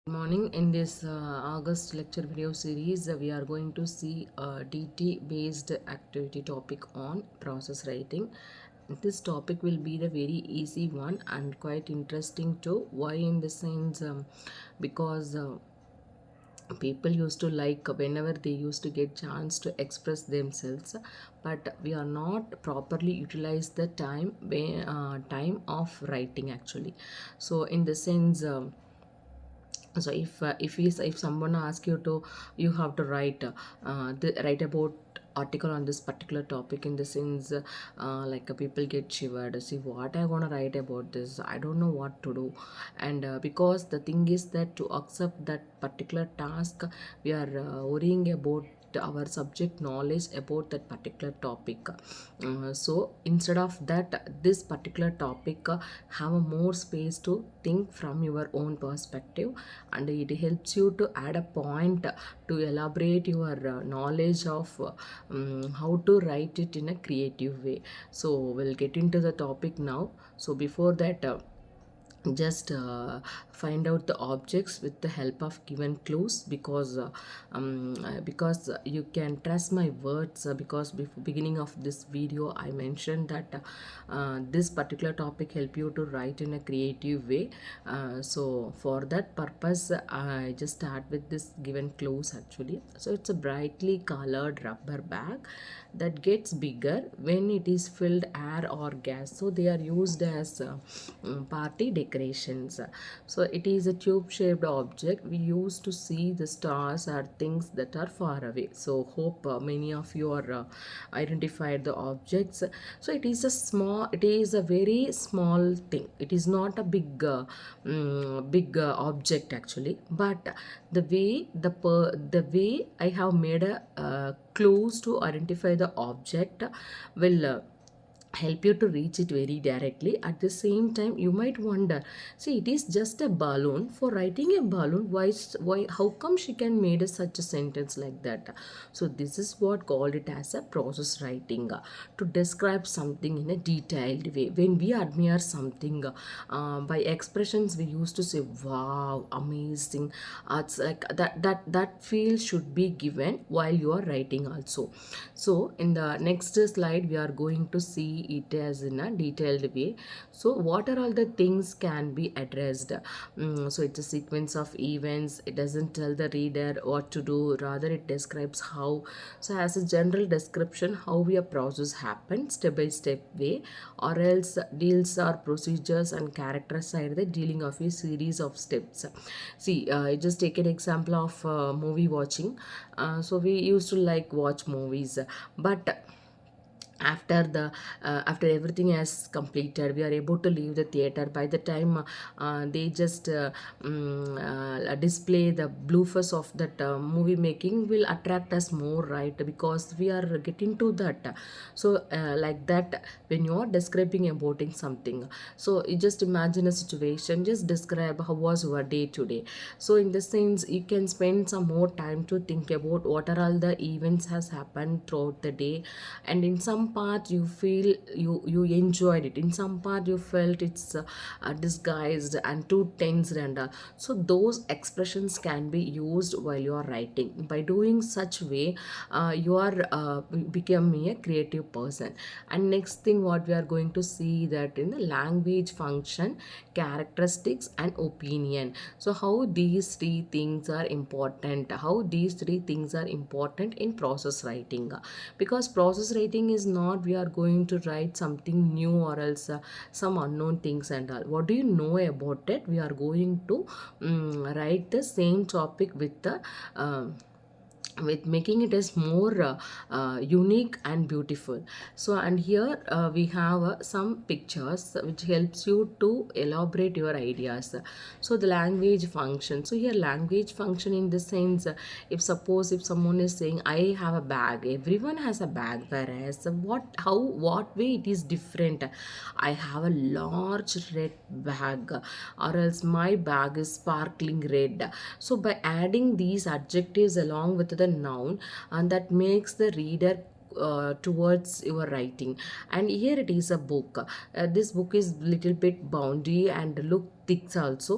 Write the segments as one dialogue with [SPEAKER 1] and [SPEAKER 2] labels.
[SPEAKER 1] Morning. In this August lecture video series, we are going to see a DT based activity topic on process writing. This topic will be the very easy one and quite interesting too. Why? In the sense, because people used to like whenever they used to get chance to express themselves, but we are not properly utilize the time of writing actually. So in the sense. So if someone asks you to, you have to write about article on this particular topic. In the sense, people get shivered, see what I want to write about this, I don't know what to do. And because the thing is that to accept that particular task, we are worrying about our subject knowledge about that particular topic. So instead of that, this particular topic have a more space to think from your own perspective, and it helps you to add a point to elaborate your knowledge of how to write it in a creative way. So we'll get into the topic now. So before that, just find out the objects with the help of given clues, because you can trust my words, because before beginning of this video I mentioned that this particular topic help you to write in a creative way. So for that purpose, I just start with this given clues actually. So it's a brightly colored rubber bag that gets bigger when it is filled air or gas. So they are used as party decorations. So it is a tube shaped object we use to see the stars or things that are far away. So hope many of you are identified the objects. So it is a very small thing, it is not a big object actually. But the way I have made a clues to identify the object will help you to reach it very directly. At the same time, you might wonder, see, it is just a balloon. For writing a balloon, why how come she can made such a sentence like that? So this is what called it as a process writing, to describe something in a detailed way. When we admire something, by expressions we used to say, wow, amazing. It's like that feel should be given while you are writing also. So in the next slide, we are going to see it as in a detailed way. So what are all the things can be addressed? So it's a sequence of events. It doesn't tell the reader what to do, rather it describes how. So as a general description, how a process happens step by step way, or else deals or procedures and characterize the dealing of a series of steps. See, I just take an example of movie watching. So we used to like watch movies, but after everything has completed, we are able to leave the theater. By the time they just display the bloopers of that movie making will attract us more, right? Because we are getting to that. So like that, when you are describing about something, so you just imagine a situation, just describe how was your day today. So in the sense, you can spend some more time to think about what are all the events has happened throughout the day. And in some part you feel you enjoyed it, in some part you felt it's disguised and too tense, and so those expressions can be used while you are writing. By doing such way, you are becoming a creative person. And next thing what we are going to see, that in the language function, characteristics and opinion. So how these three things are important, in process writing. Because process writing is not we are going to write something new or else some unknown things and all. What do you know about it? We are going to write the same topic with making it as more unique and beautiful. So and here we have some pictures which helps you to elaborate your ideas. So the language function, so here language function in the sense, if suppose if someone is saying I have a bag, everyone has a bag, whereas what way it is different. I have a large red bag, or else my bag is sparkling red. So by adding these adjectives along with the noun, and that makes the reader towards your writing. And here it is a book. This book is little bit boundy and look things also.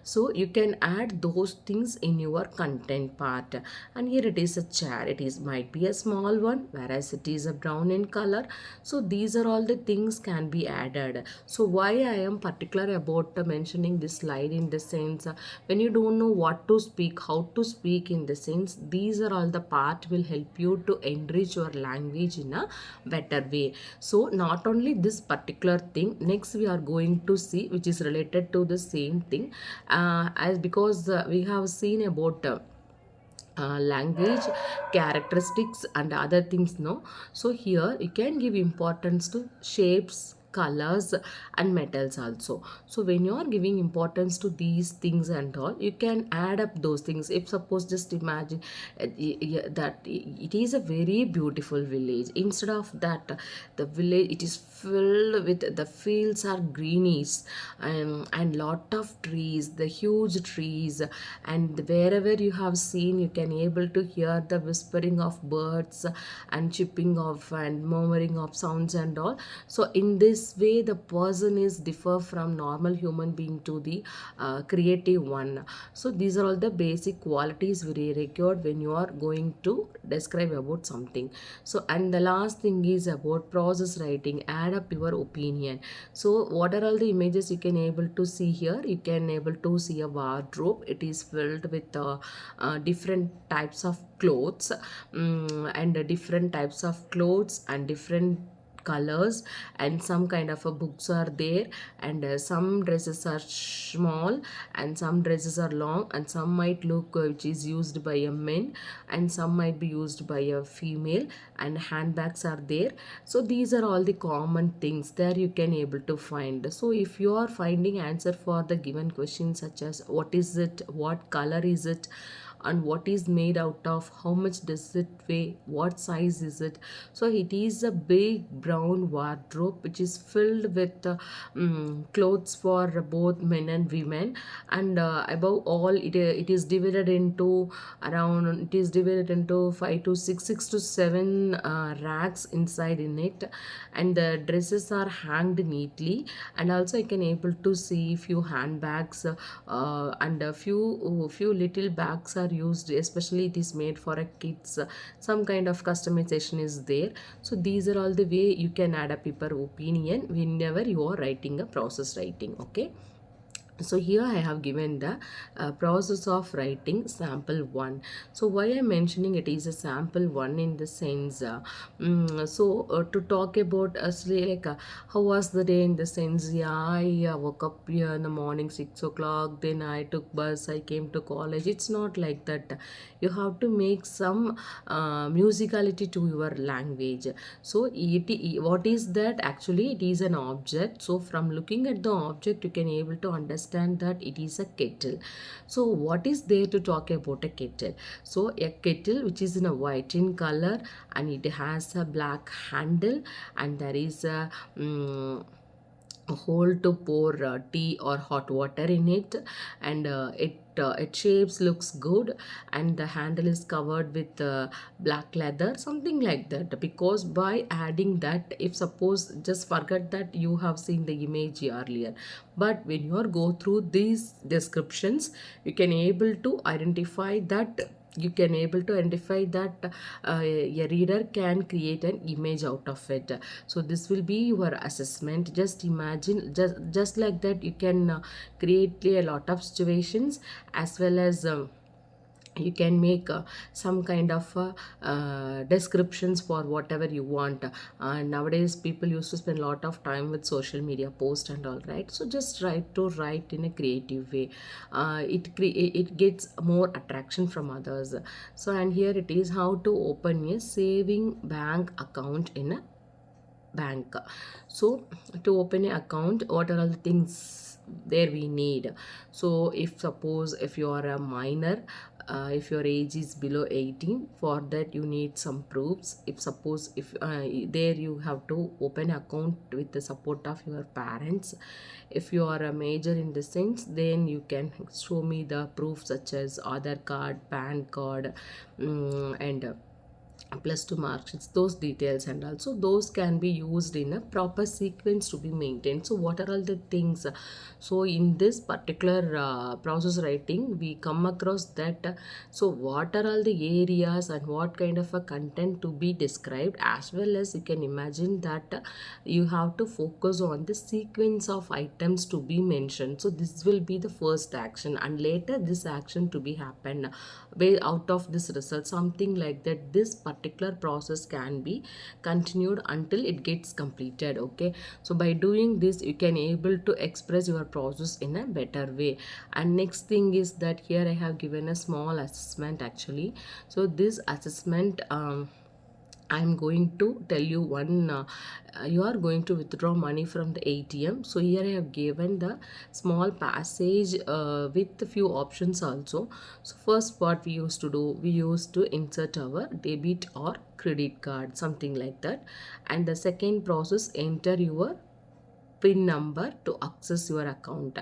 [SPEAKER 1] So you can add those things in your content part. And here it is a chair, it is might be a small one, whereas it is a brown in color. So these are all the things can be added. So why I am particular about mentioning this slide in the sense, when you don't know what to speak, how to speak, in the sense these are all the part will help you to enrich your language in a better way. So not only this particular thing, next we are going to see which is related to the same thing, as because we have seen about language characteristics and other things, no. So here you can give importance to shapes, colors and metals also. So when you are giving importance to these things and all, you can add up those things. If suppose, just imagine that it is a very beautiful village, instead of that the village, it is filled with, the fields are greenish, and lot of trees, the huge trees, and wherever you have seen, you can able to hear the whispering of birds and chipping of and murmuring of sounds and all. So in this way, the person is differ from normal human being to the creative one. So these are all the basic qualities we required when you are going to describe about something. So and the last thing is about process writing, add up your opinion. So what are all the images you can able to see here? You can able to see a wardrobe, it is filled with different types of clothes, and different types of clothes and different colors, and some kind of a books are there, and some dresses are small and some dresses are long, and some might look which is used by a man, and some might be used by a female, and handbags are there. So these are all the common things there you can able to find. So if you are finding answer for the given question, such as what is it, what color is it, and what is made out of, how much does it weigh, what size is it. So it is a big brown wardrobe which is filled with clothes for both men and women, and above all, it is divided into around, it is divided into 5 to 6, 6 to 7 racks inside in it, and the dresses are hanged neatly. And also I can able to see few handbags, and a few little bags are used, especially it is made for a kids. Some kind of customization is there. So these are all the way you can add up your opinion whenever you are writing a process writing. Okay, so here I have given the process of writing sample 1. So why I'm mentioning it is a sample 1 in the sense, to talk about us, like how was the day, in the sense, yeah, I woke up here in the morning 6 o'clock, then I took bus, I came to college. It's not like that. You have to make some musicality to your language. So what is that? Actually it is an object. So from looking at the object, you can able to understand that it is a kettle. So what is there to talk about a kettle? So a kettle which is in a white in color, and it has a black handle, and there is a hole to pour tea or hot water in it, and its shapes looks good, and the handle is covered with black leather, something like that. Because by adding that, if suppose, just forget that you have seen the image earlier, but when you are go through these descriptions, you can able to identify that, you can able to identify that a reader can create an image out of it. So this will be your assessment. Just imagine, just like that, you can create a lot of situations, as well as you can make some kind of descriptions for whatever you want. Nowadays people used to spend a lot of time with social media post and all, right? So just try to write in a creative way. It gets more attraction from others. So and here it is how to open a saving bank account in a bank. So to open an account, what are all the things there we need? So if suppose if you are a minor, if your age is below 18, for that you need some proofs. If suppose if there you have to open account with the support of your parents. If you are a major in the sense, then you can show me the proof such as Aadhaar card, PAN card, and plus 2 marks, it's those details, and also those can be used in a proper sequence to be maintained. So what are all the things? So in this particular process writing we come across that so what are all the areas and what kind of a content to be described, as well as you can imagine that you have to focus on the sequence of items to be mentioned. So this will be the first action, and later this action to be happen way out of this result, something like that. This particular process can be continued until it gets completed. Okay, so by doing this you can able to express your process in a better way. And next thing is that here I have given a small assessment actually. So this assessment, I'm going to tell you one. You are going to withdraw money from the ATM. So here I have given the small passage with a few options also. So first, what we used to do, we used to insert our debit or credit card, something like that. And the second process, enter your PIN number to access your account,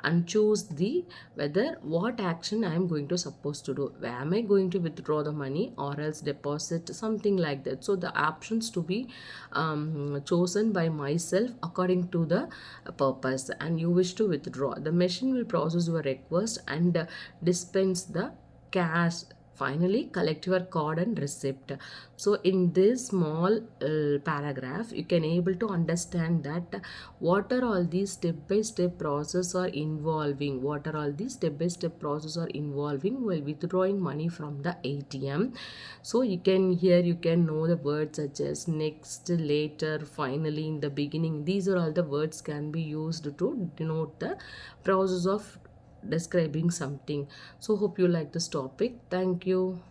[SPEAKER 1] and choose the whether what action I am going to supposed to do. Am I going to withdraw the money or else deposit, something like that. So the options to be chosen by myself according to the purpose, and you wish to withdraw. The machine will process your request and dispense the cash. Finally collect your card and receipt. So in this small paragraph you can able to understand that what are all these step by step process are involving, what are all these step by step process are involving while withdrawing money from the ATM. So you can here you can know the words such as next, later, finally, in the beginning. These are all the words can be used to denote the process of describing something. So hope you like this topic. Thank you.